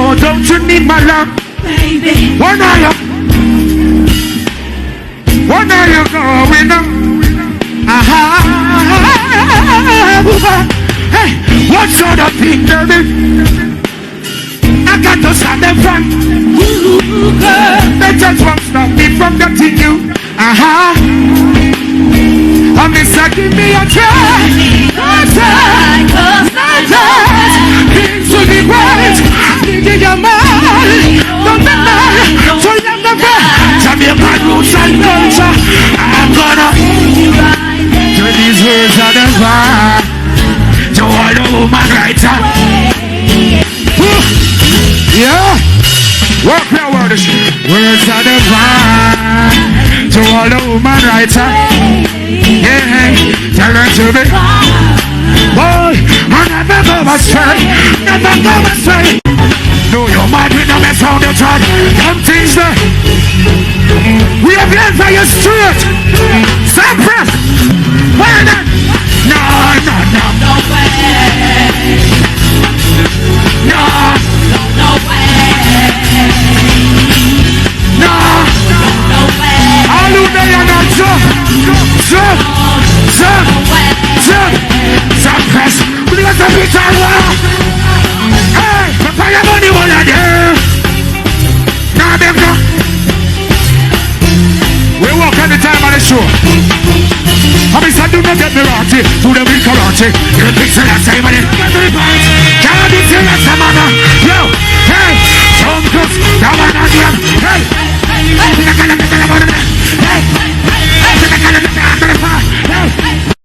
Oh, don't you need my love? Baby. When are you going on? Hey, what sort of thing, baby? I got to stop them from you, girl. They just won't stop me from getting you. I'm Mr. Give me a try. Cause things will be great. Thinking your mind. Don't be mad. So you're never. Jamaican roots and culture. I'm gonna to these words of the vibe. To all the woman writer. Yeah. Work your words. Words of the vibe. To all the woman writer. Yeah. Tell her to be. Boy, I never go astray. Never go astray. No, you're mad with them and sound the track. Them things there. We have learned for you straight. Sumfest. Where then? No. No way. No way. No way. All who they are not jump. Sumfest. We got the beat on war. Hey, prepare your money while you're there. Now, Becca. We walk at the time of the show. I mean, son, do not get me raunchy. Do them in Kalonji. You think so that's same money? Can't be serious, man. Yo, hey, some cooks, that one on them. Hey,